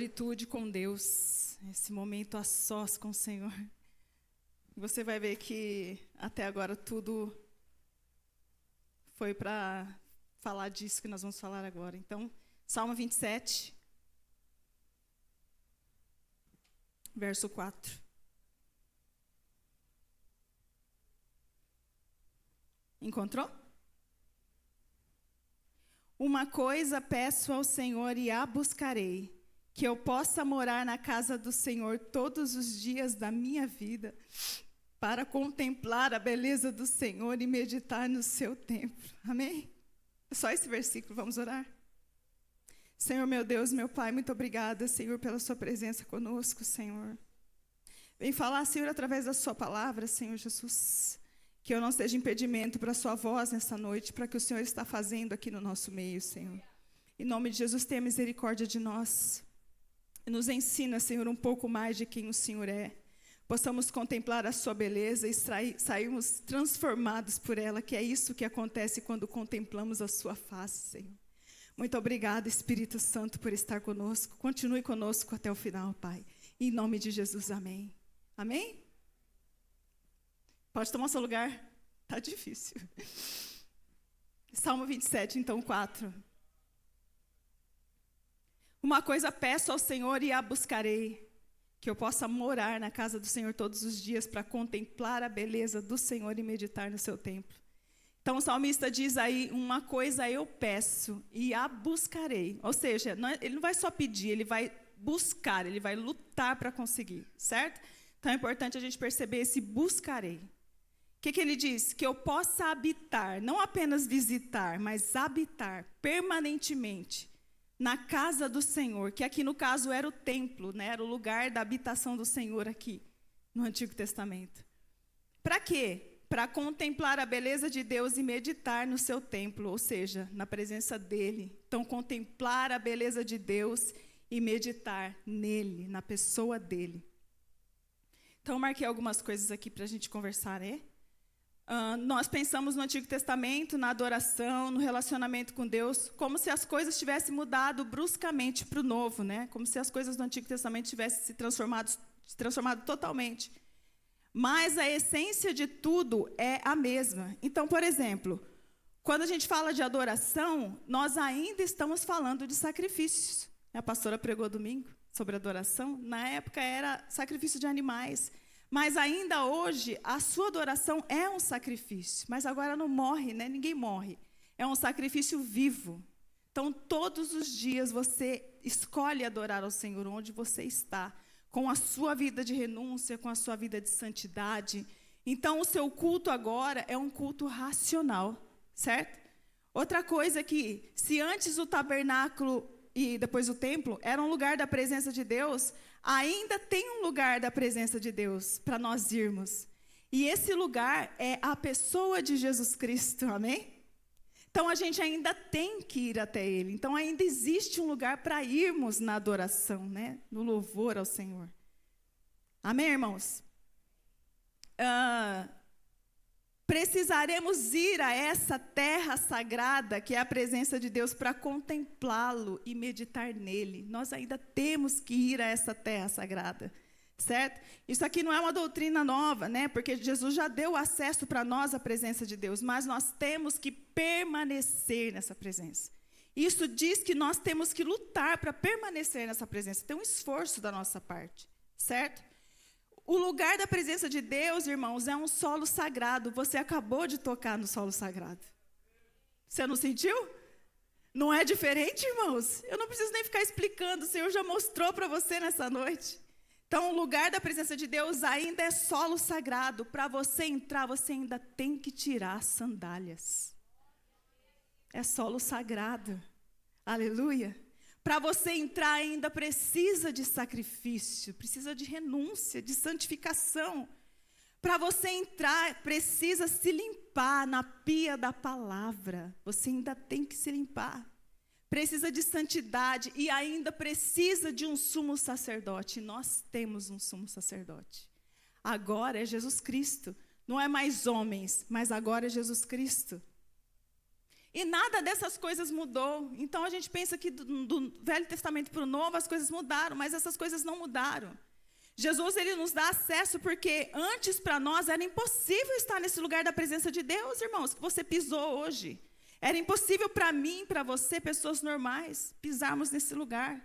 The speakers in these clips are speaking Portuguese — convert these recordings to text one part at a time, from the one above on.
Solitude com Deus, esse momento a sós com o Senhor. Você vai ver que até agora tudo foi para falar disso que nós vamos falar agora. Então, Salmo 27, verso 4. Encontrou? Uma coisa peço ao Senhor e a buscarei, que eu possa morar na casa do Senhor todos os dias da minha vida, para contemplar a beleza do Senhor e meditar no seu templo. Amém? É só esse versículo, vamos orar? Senhor, meu Deus, meu Pai, muito obrigada, Senhor, pela sua presença conosco, Senhor. Vem falar, Senhor, através da sua palavra, Senhor Jesus. Que eu não seja impedimento para a sua voz nessa noite, para que o Senhor está fazendo aqui no nosso meio, Senhor. Em nome de Jesus, tenha misericórdia de nós. E nos ensina, Senhor, um pouco mais de quem o Senhor é. Possamos contemplar a sua beleza e sairmos transformados por ela, que é isso que acontece quando contemplamos a sua face, Senhor. Muito obrigada, Espírito Santo, por estar conosco. Continue conosco até o final, Pai. Em nome de Jesus, amém. Amém? Pode tomar seu lugar? Está difícil. Salmo 27, então, 4. Uma coisa peço ao Senhor e a buscarei, que eu possa morar na casa do Senhor todos os dias para contemplar a beleza do Senhor e meditar no seu templo. Então o salmista diz aí, uma coisa eu peço e a buscarei. Ou seja, ele não vai só pedir, ele vai buscar, ele vai lutar para conseguir, certo? Então é importante a gente perceber esse buscarei. O que ele diz? Que eu possa habitar, não apenas visitar, mas habitar permanentemente na casa do Senhor, que aqui no caso era o templo, né? Era o lugar da habitação do Senhor aqui, no Antigo Testamento. Para quê? Para contemplar a beleza de Deus e meditar no seu templo, ou seja, na presença dEle. Então, contemplar a beleza de Deus e meditar nele, na pessoa dEle. Então, eu marquei algumas coisas aqui para a gente conversar, né? Nós pensamos no Antigo Testamento, na adoração, no relacionamento com Deus, como se as coisas tivessem mudado bruscamente para o Novo, né? Como se as coisas do Antigo Testamento tivessem se transformado totalmente. Mas a essência de tudo é a mesma. Então, por exemplo, quando a gente fala de adoração, nós ainda estamos falando de sacrifícios. A pastora pregou domingo sobre adoração. Na época era sacrifício de animais. Mas ainda hoje, a sua adoração é um sacrifício. Mas agora não morre, né? Ninguém morre. É um sacrifício vivo. Então, todos os dias você escolhe adorar ao Senhor onde você está. Com a sua vida de renúncia, com a sua vida de santidade. Então, o seu culto agora é um culto racional. Certo? Outra coisa é que, se antes o tabernáculo e depois o templo era um lugar da presença de Deus, ainda tem um lugar da presença de Deus para nós irmos. E esse lugar é a pessoa de Jesus Cristo, amém? Então a gente ainda tem que ir até Ele. Então ainda existe um lugar para irmos na adoração, né? No louvor ao Senhor. Amém, irmãos? Precisaremos ir a essa terra sagrada, que é a presença de Deus, para contemplá-lo e meditar nele. Nós ainda temos que ir a essa terra sagrada, certo? Isso aqui não é uma doutrina nova, né? Porque Jesus já deu acesso para nós à presença de Deus, mas nós temos que permanecer nessa presença. Isso diz que nós temos que lutar para permanecer nessa presença. Tem um esforço da nossa parte, certo? O lugar da presença de Deus, irmãos, é um solo sagrado. Você acabou de tocar no solo sagrado. Você não sentiu? Não é diferente, irmãos? Eu não preciso nem ficar explicando. O Senhor já mostrou para você nessa noite. Então, o lugar da presença de Deus ainda é solo sagrado. Para você entrar, você ainda tem que tirar as sandálias. É solo sagrado. Aleluia. Para você entrar ainda precisa de sacrifício, precisa de renúncia, de santificação. Para você entrar, precisa se limpar na pia da palavra. Você ainda tem que se limpar. Precisa de santidade e ainda precisa de um sumo sacerdote. Nós temos um sumo sacerdote. Agora é Jesus Cristo. Não é mais homens, mas agora é Jesus Cristo. E nada dessas coisas mudou. Então, a gente pensa que do Velho Testamento para o Novo, as coisas mudaram, mas essas coisas não mudaram. Jesus, ele nos dá acesso porque antes para nós era impossível estar nesse lugar da presença de Deus, irmãos, que você pisou hoje. Era impossível para mim, para você, pessoas normais, pisarmos nesse lugar.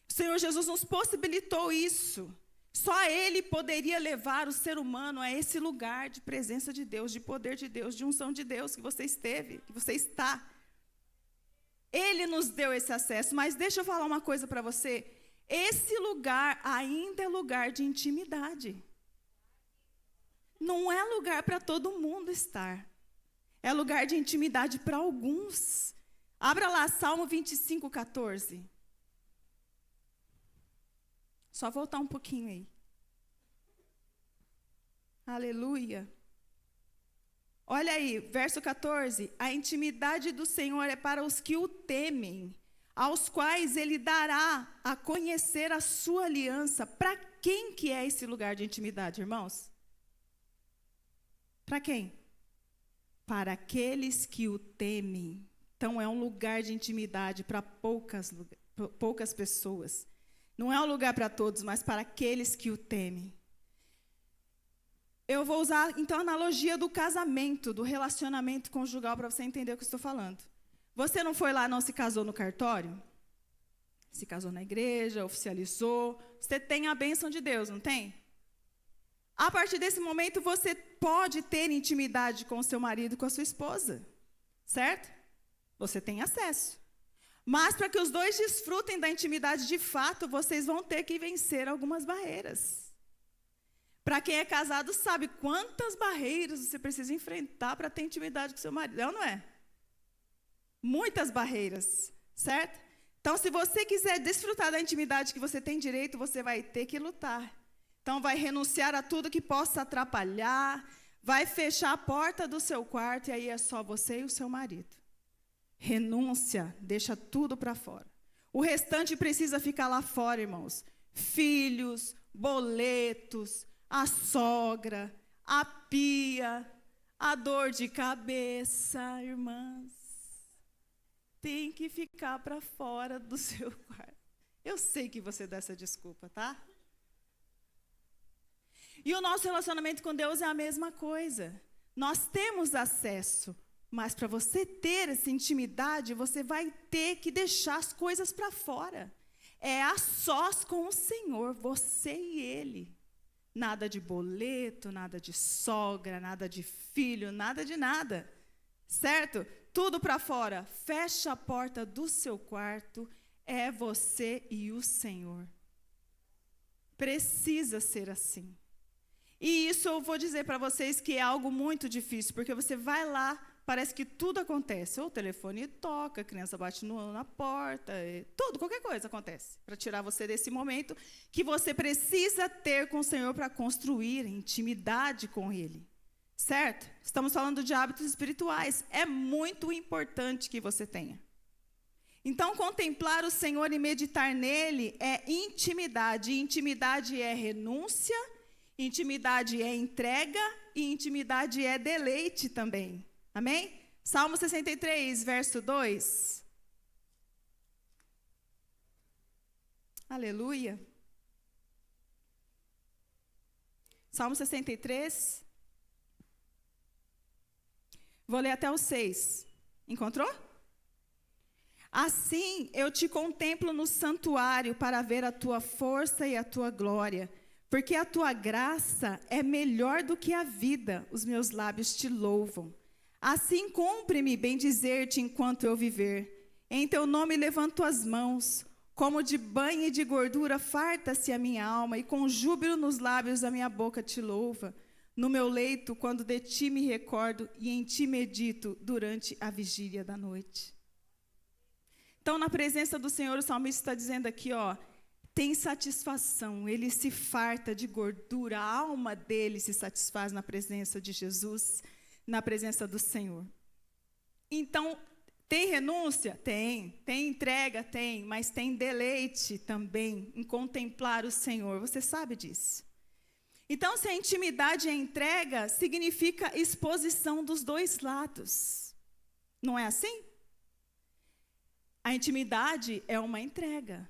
O Senhor Jesus nos possibilitou isso. Só Ele poderia levar o ser humano a esse lugar de presença de Deus, de poder de Deus, de unção de Deus que você esteve, que você está. Ele nos deu esse acesso, mas deixa eu falar uma coisa para você. Esse lugar ainda é lugar de intimidade. Não é lugar para todo mundo estar. É lugar de intimidade para alguns. Abra lá, Salmo 25, 14. Só voltar um pouquinho aí. Aleluia. Olha aí, verso 14. A intimidade do Senhor é para os que o temem, aos quais Ele dará a conhecer a sua aliança. Para quem que é esse lugar de intimidade, irmãos? Para quem? Para aqueles que o temem. Então, é um lugar de intimidade para poucas pessoas. Não é um lugar para todos, mas para aqueles que o temem. Eu vou usar, então, a analogia do casamento, do relacionamento conjugal, para você entender o que eu estou falando. Você não foi lá, não se casou no cartório? Se casou na igreja, oficializou. Você tem a bênção de Deus, não tem? A partir desse momento, você pode ter intimidade com o seu marido, com a sua esposa. Certo? Você tem acesso. Mas para que os dois desfrutem da intimidade de fato, vocês vão ter que vencer algumas barreiras. Para quem é casado sabe quantas barreiras você precisa enfrentar para ter intimidade com seu marido, não é? Muitas barreiras, certo? Então, se você quiser desfrutar da intimidade que você tem direito, você vai ter que lutar. Então, vai renunciar a tudo que possa atrapalhar, vai fechar a porta do seu quarto e aí é só você e o seu marido. Renúncia, deixa tudo para fora. O restante precisa ficar lá fora, irmãos. Filhos, boletos, a sogra, a pia, a dor de cabeça, irmãs. Tem que ficar para fora do seu quarto. Eu sei que você dá essa desculpa, tá? E o nosso relacionamento com Deus é a mesma coisa. Nós temos acesso. Mas para você ter essa intimidade, você vai ter que deixar as coisas para fora. É a sós com o Senhor, você e Ele. Nada de boleto, nada de sogra, nada de filho, nada de nada. Certo? Tudo para fora. Fecha a porta do seu quarto, é você e o Senhor. Precisa ser assim. E isso eu vou dizer para vocês que é algo muito difícil, porque você vai lá, parece que tudo acontece. Ou o telefone toca, a criança bate na porta, tudo, qualquer coisa acontece. Para tirar você desse momento que você precisa ter com o Senhor para construir intimidade com Ele. Certo? Estamos falando de hábitos espirituais. É muito importante que você tenha. Então, contemplar o Senhor e meditar nele é intimidade. Intimidade é renúncia, intimidade é entrega e intimidade é deleite também. Amém? Salmo 63, verso 2. Aleluia. Salmo 63. Vou ler até o 6. Encontrou? Assim eu te contemplo no santuário para ver a tua força e a tua glória, porque a tua graça é melhor do que a vida, os meus lábios te louvam. Assim cumpre-me bendizer-te enquanto eu viver. Em teu nome levanto as mãos, como de banho e de gordura farta-se a minha alma, e com júbilo nos lábios a minha boca te louva. No meu leito, quando de ti me recordo, e em ti medito durante a vigília da noite. Então, na presença do Senhor, o salmista está dizendo aqui, ó, tem satisfação, ele se farta de gordura, a alma dele se satisfaz na presença de Jesus, na presença do Senhor. Então, tem renúncia? Tem entrega? Tem, mas tem deleite também em contemplar o Senhor, você sabe disso. Então, se a intimidade e a entrega, significa exposição dos dois lados. Não é assim? A intimidade é uma entrega.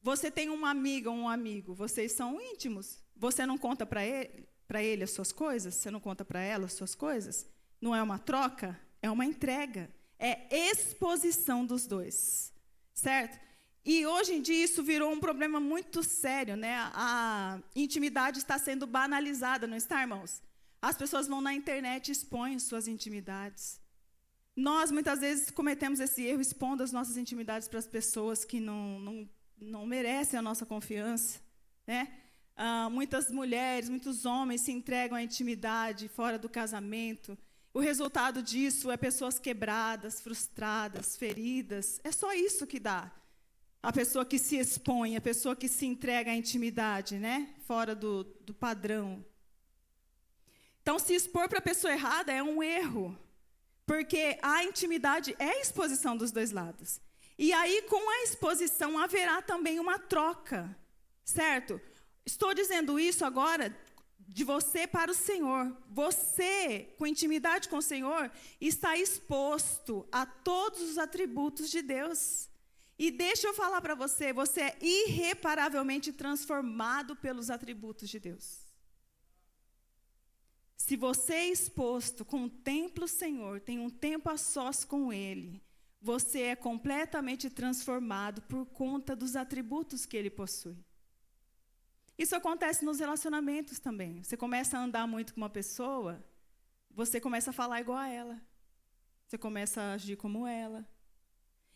Você tem uma amiga ou um amigo, vocês são íntimos. Você não conta para ele as suas coisas? Você não conta para ela as suas coisas? Não é uma troca? É uma entrega. É exposição dos dois. Certo? E hoje em dia isso virou um problema muito sério, né? A intimidade está sendo banalizada, não está, irmãos? As pessoas vão na internet e expõem suas intimidades. Nós, muitas vezes, cometemos esse erro expondo as nossas intimidades para as pessoas que não merecem a nossa confiança, né? Muitas mulheres, muitos homens se entregam à intimidade fora do casamento. O resultado disso é pessoas quebradas, frustradas, feridas. É só isso que dá. A pessoa que se expõe, a pessoa que se entrega à intimidade, né? Fora do padrão. Então, se expor para a pessoa errada é um erro. Porque a intimidade é a exposição dos dois lados. E aí, com a exposição, haverá também uma troca. Certo? Estou dizendo isso agora de você para o Senhor. Você, com intimidade com o Senhor, está exposto a todos os atributos de Deus. E deixa eu falar para você, você é irreparavelmente transformado pelos atributos de Deus. Se você é exposto, contempla o Senhor, tem um tempo a sós com Ele, você é completamente transformado por conta dos atributos que Ele possui. Isso acontece nos relacionamentos também. Você começa a andar muito com uma pessoa, você começa a falar igual a ela. Você começa a agir como ela.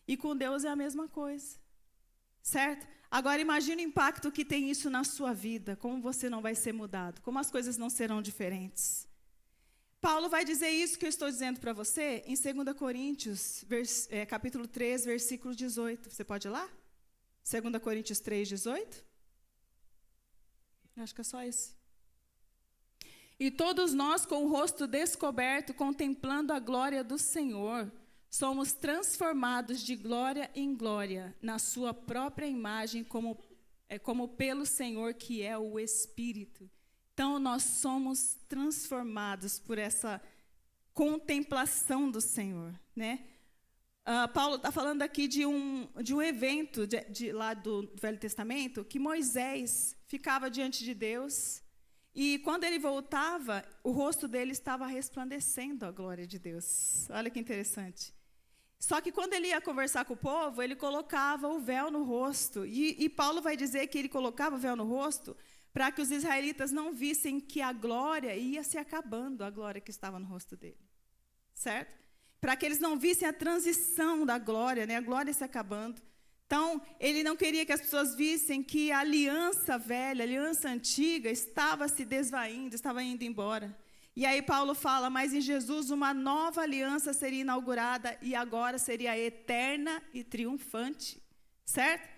E com Deus é a mesma coisa. Certo? Agora imagine o impacto que tem isso na sua vida. Como você não vai ser mudado. Como as coisas não serão diferentes. Paulo vai dizer isso que eu estou dizendo para você em 2 Coríntios, capítulo 3, versículo 18. Você pode ir lá? 2 Coríntios 3, 18? Acho que é só esse. E todos nós, com o rosto descoberto, contemplando a glória do Senhor, somos transformados de glória em glória, na sua própria imagem, como pelo Senhor, que é o Espírito. Então, nós somos transformados por essa contemplação do Senhor, né? Paulo está falando aqui de um evento lá do Velho Testamento, que Moisés ficava diante de Deus, e quando ele voltava, o rosto dele estava resplandecendo a glória de Deus. Olha que interessante. Só que quando ele ia conversar com o povo, ele colocava o véu no rosto. E Paulo vai dizer que ele colocava o véu no rosto para que os israelitas não vissem que a glória ia se acabando, a glória que estava no rosto dele. Certo? Para que eles não vissem a transição da glória, né? A glória se acabando. Então, ele não queria que as pessoas vissem que a aliança velha, a aliança antiga, estava se desvaindo, estava indo embora. E aí Paulo fala, mas em Jesus uma nova aliança seria inaugurada e agora seria eterna e triunfante. Certo?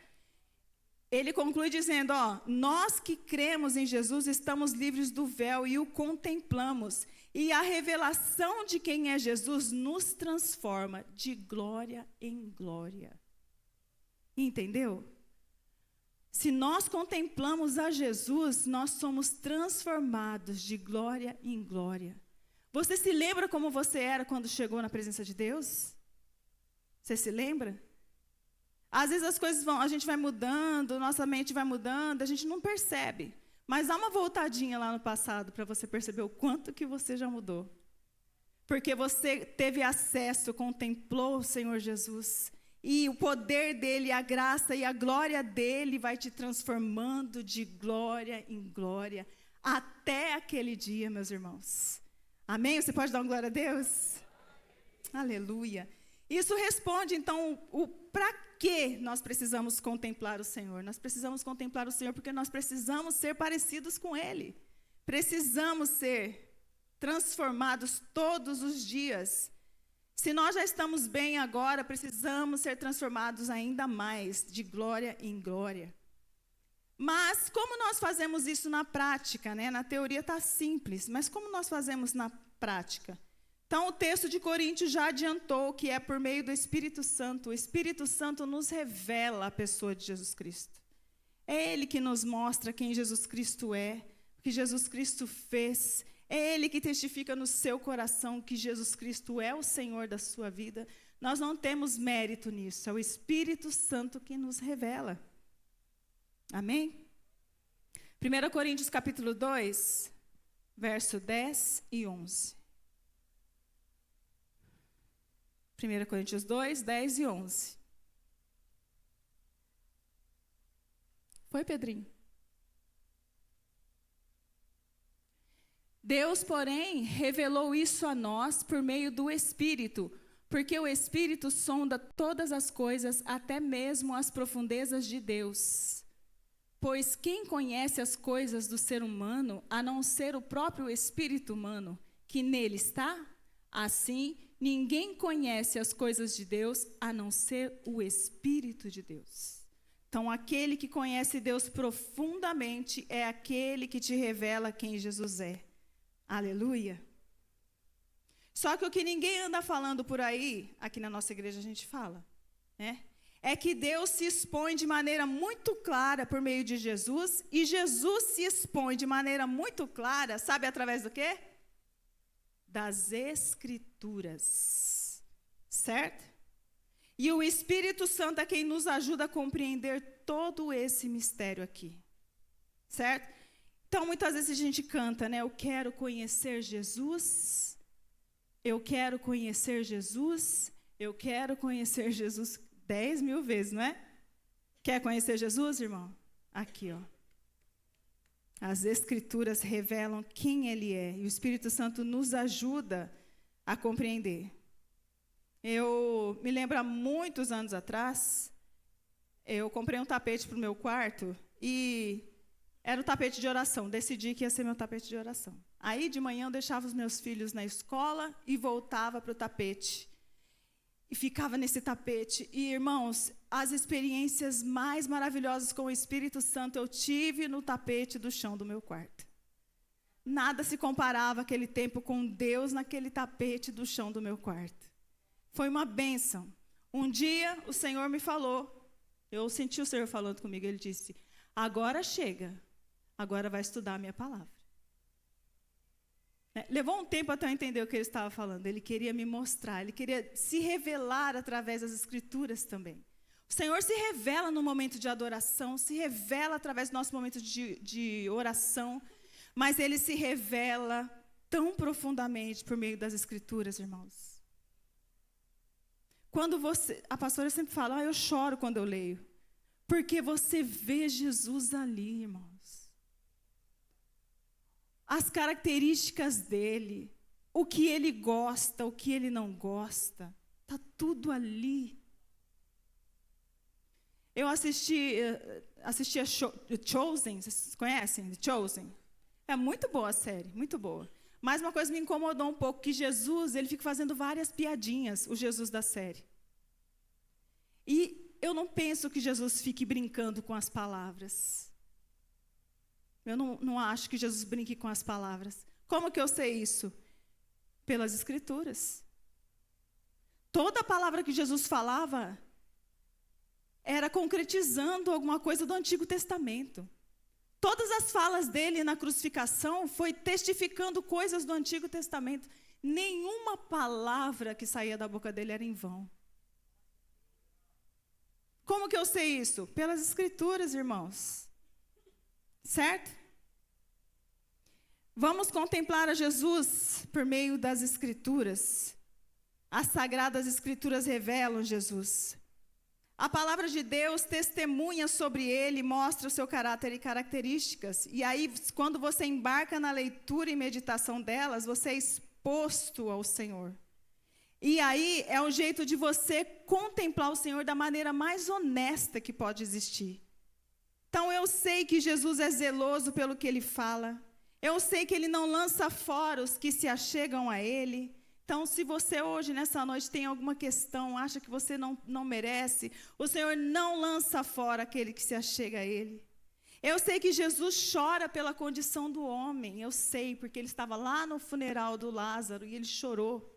Ele conclui dizendo, nós que cremos em Jesus estamos livres do véu e o contemplamos. E a revelação de quem é Jesus nos transforma de glória em glória. Entendeu? Se nós contemplamos a Jesus, nós somos transformados de glória em glória. Você se lembra como você era quando chegou na presença de Deus? Você se lembra? Às vezes as coisas a gente vai mudando, nossa mente vai mudando, a gente não percebe. Mas dá uma voltadinha lá no passado para você perceber o quanto que você já mudou. Porque você teve acesso, contemplou o Senhor Jesus. E o poder dele, a graça e a glória dele vai te transformando de glória em glória. Até aquele dia, meus irmãos. Amém? Você pode dar uma glória a Deus? Aleluia. Isso responde, então, o para que nós precisamos contemplar o Senhor. Nós precisamos contemplar o Senhor porque nós precisamos ser parecidos com Ele. Precisamos ser transformados todos os dias. Se nós já estamos bem agora, precisamos ser transformados ainda mais, de glória em glória. Mas como nós fazemos isso na prática, né? Na teoria está simples, mas como nós fazemos na prática? Então, o texto de Coríntios já adiantou que é por meio do Espírito Santo. O Espírito Santo nos revela a pessoa de Jesus Cristo. É Ele que nos mostra quem Jesus Cristo é, o que Jesus Cristo fez. É Ele que testifica no seu coração que Jesus Cristo é o Senhor da sua vida. Nós não temos mérito nisso, é o Espírito Santo que nos revela. Amém? 1 Coríntios capítulo 2, verso 10 e 11. 1 Coríntios 2, 10 e 11. Foi, Pedrinho? Deus, porém, revelou isso a nós por meio do Espírito, porque o Espírito sonda todas as coisas, até mesmo as profundezas de Deus. Pois quem conhece as coisas do ser humano, a não ser o próprio espírito humano, que nele está? Assim, ninguém conhece as coisas de Deus, a não ser o Espírito de Deus. Então, aquele que conhece Deus profundamente é aquele que te revela quem Jesus é. Aleluia. Só que o que ninguém anda falando por aí, aqui na nossa igreja a gente fala, né? É que Deus se expõe de maneira muito clara por meio de Jesus, e Jesus se expõe de maneira muito clara, sabe através do quê? Das Escrituras. Certo? E o Espírito Santo é quem nos ajuda a compreender todo esse mistério aqui. Certo? Então, muitas vezes a gente canta, né? Eu quero conhecer Jesus, eu quero conhecer Jesus, eu quero conhecer Jesus 10.000 vezes, não é? Quer conhecer Jesus, irmão? Aqui, ó. As Escrituras revelam quem Ele é, e o Espírito Santo nos ajuda a compreender. Eu me lembro, há muitos anos atrás, eu comprei um tapete para o meu quarto, e era o tapete de oração. Decidi que ia ser meu tapete de oração. Aí, de manhã, eu deixava os meus filhos na escola e voltava para o tapete. E ficava nesse tapete. E, irmãos, as experiências mais maravilhosas com o Espírito Santo eu tive no tapete do chão do meu quarto. Nada se comparava aquele tempo com Deus naquele tapete do chão do meu quarto. Foi uma bênção. Um dia, o Senhor me falou, eu senti o Senhor falando comigo, Ele disse, agora chega, agora vai estudar a minha palavra. Levou um tempo até eu entender o que Ele estava falando. Ele queria me mostrar, Ele queria se revelar através das Escrituras também. O Senhor se revela no momento de adoração, se revela através do nosso momento de oração, mas Ele se revela tão profundamente por meio das Escrituras, irmãos. Quando a pastora sempre fala, eu choro quando eu leio, porque você vê Jesus ali, irmãos. As características dele, o que ele gosta, o que ele não gosta, está tudo ali. Eu assisti a Chosen, vocês conhecem? The Chosen? É muito boa a série, muito boa. Mas uma coisa me incomodou um pouco, que Jesus, ele fica fazendo várias piadinhas, o Jesus da série. E eu não penso que Jesus fique brincando com as palavras. Eu não acho que Jesus brinque com as palavras. Como que eu sei isso? Pelas Escrituras. Toda palavra que Jesus falava era concretizando alguma coisa do Antigo Testamento. Todas as falas dele na crucificação foi testificando coisas do Antigo Testamento. Nenhuma palavra que saía da boca dele era em vão. Como que eu sei isso? Pelas Escrituras, irmãos. Certo? Vamos contemplar a Jesus por meio das Escrituras. As Sagradas Escrituras revelam Jesus. A palavra de Deus testemunha sobre ele, mostra o seu caráter e características. E aí, quando você embarca na leitura e meditação delas, você é exposto ao Senhor. E aí, é um jeito de você contemplar o Senhor da maneira mais honesta que pode existir. Então, eu sei que Jesus é zeloso pelo que ele fala. Eu sei que ele não lança fora os que se achegam a ele. Então, se você hoje, nessa noite, tem alguma questão, acha que você não merece, o Senhor não lança fora aquele que se achega a Ele. Eu sei que Jesus chora pela condição do homem, eu sei, porque ele estava lá no funeral do Lázaro e ele chorou.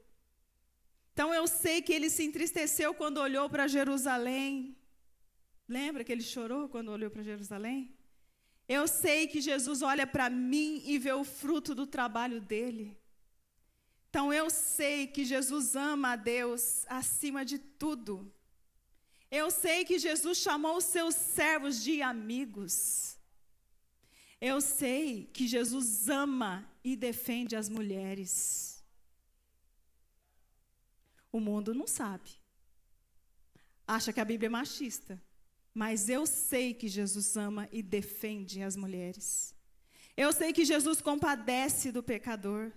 Então, eu sei que ele se entristeceu quando olhou para Jerusalém. Lembra que ele chorou quando olhou para Jerusalém? Eu sei que Jesus olha para mim e vê o fruto do trabalho dele. Então eu sei que Jesus ama a Deus acima de tudo. Eu sei que Jesus chamou os seus servos de amigos. Eu sei que Jesus ama e defende as mulheres. O mundo não sabe. Acha que a Bíblia é machista. Mas eu sei que Jesus ama e defende as mulheres. Eu sei que Jesus compadece do pecador.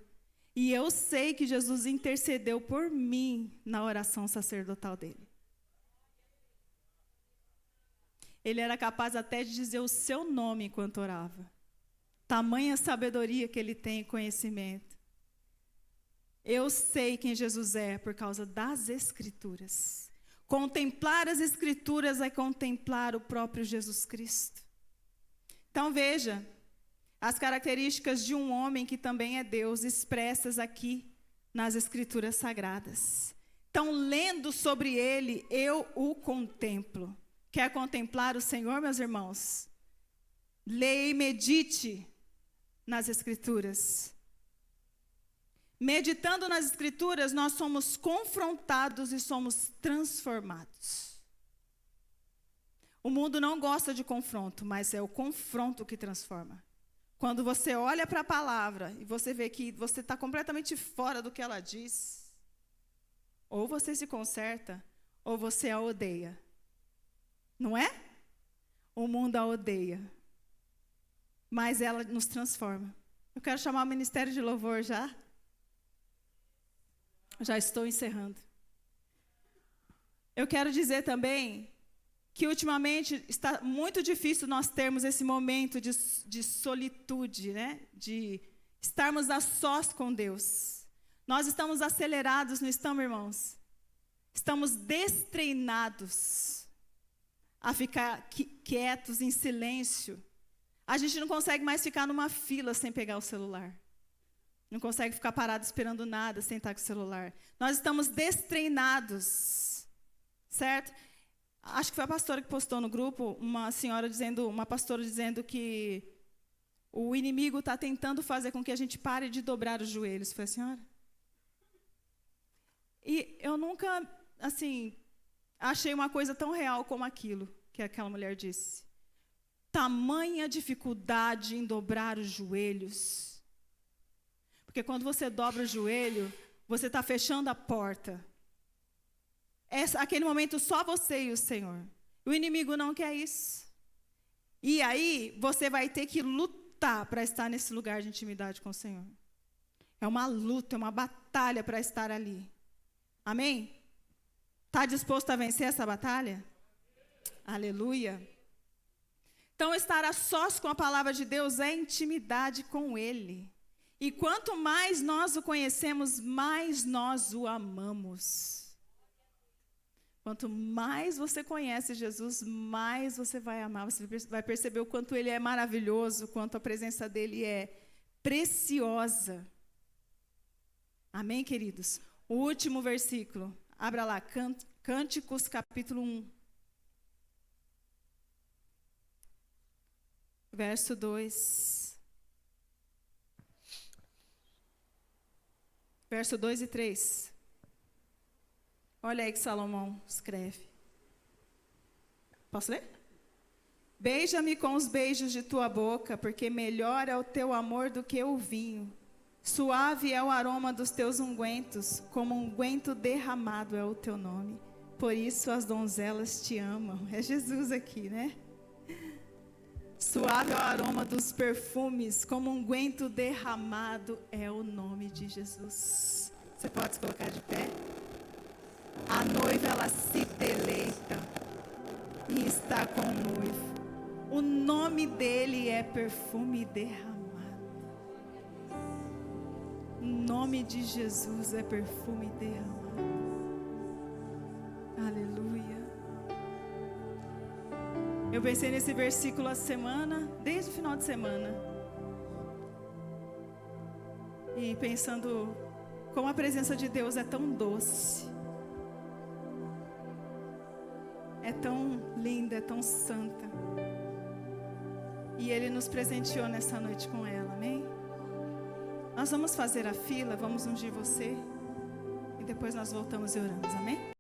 E eu sei que Jesus intercedeu por mim na oração sacerdotal dele. Ele era capaz até de dizer o seu nome enquanto orava. Tamanha sabedoria que ele tem e conhecimento. Eu sei quem Jesus é por causa das Escrituras. Contemplar as Escrituras é contemplar o próprio Jesus Cristo. Então veja, as características de um homem que também é Deus, expressas aqui nas Escrituras Sagradas. Então, lendo sobre ele, eu o contemplo. Quer contemplar o Senhor, meus irmãos? Leia e medite nas Escrituras. Meditando nas Escrituras, nós somos confrontados e somos transformados. O mundo não gosta de confronto, mas é o confronto que transforma. Quando você olha para a palavra e você vê que você está completamente fora do que ela diz, ou você se conserta, ou você a odeia. Não é? O mundo a odeia. Mas ela nos transforma. Eu quero chamar o Ministério de Louvor já. Já estou encerrando. Eu quero dizer também que ultimamente está muito difícil nós termos esse momento de solitude, né? De estarmos a sós com Deus. Nós estamos acelerados, não estamos, irmãos? Estamos destreinados a ficar quietos, em silêncio. A gente não consegue mais ficar numa fila sem pegar o celular. Não consegue ficar parado esperando nada sem estar com o celular. Nós estamos destreinados, certo? Acho que foi a pastora que postou no grupo, uma pastora dizendo que o inimigo está tentando fazer com que a gente pare de dobrar os joelhos. Foi a senhora? E eu nunca, achei uma coisa tão real como aquilo que aquela mulher disse. Tamanha dificuldade em dobrar os joelhos. Porque quando você dobra o joelho, você está fechando a porta. Aquele momento só você e o Senhor. O inimigo não quer isso. E aí, você vai ter que lutar para estar nesse lugar de intimidade com o Senhor. É uma luta, é uma batalha para estar ali. Amém? Está disposto a vencer essa batalha? Aleluia. Então, estar a sós com a palavra de Deus é intimidade com Ele. E quanto mais nós o conhecemos, mais nós o amamos. Quanto mais você conhece Jesus, mais você vai amar. Você vai perceber o quanto Ele é maravilhoso, o quanto a presença dEle é preciosa. Amém, queridos? O último versículo. Abra lá, Cânticos, capítulo 1. Verso 2. Verso 2 e 3. Olha aí que Salomão escreve. Posso ler? Beija-me com os beijos de tua boca, porque melhor é o teu amor do que o vinho. Suave é o aroma dos teus ungüentos, como unguento derramado é o teu nome. Por isso as donzelas te amam. É Jesus aqui, né? Suave é o aroma dos perfumes, como unguento derramado é o nome de Jesus. Você pode se colocar de pé? A noiva, ela se deleita e está com o noivo. O nome dele é perfume derramado. O nome de Jesus é perfume derramado. Aleluia. Eu pensei nesse versículo a semana, desde o final de semana. E pensando como a presença de Deus é tão doce. É tão linda, é tão santa. E Ele nos presenteou nessa noite com ela, amém? Nós vamos fazer a fila, vamos ungir você. E depois nós voltamos e oramos, amém?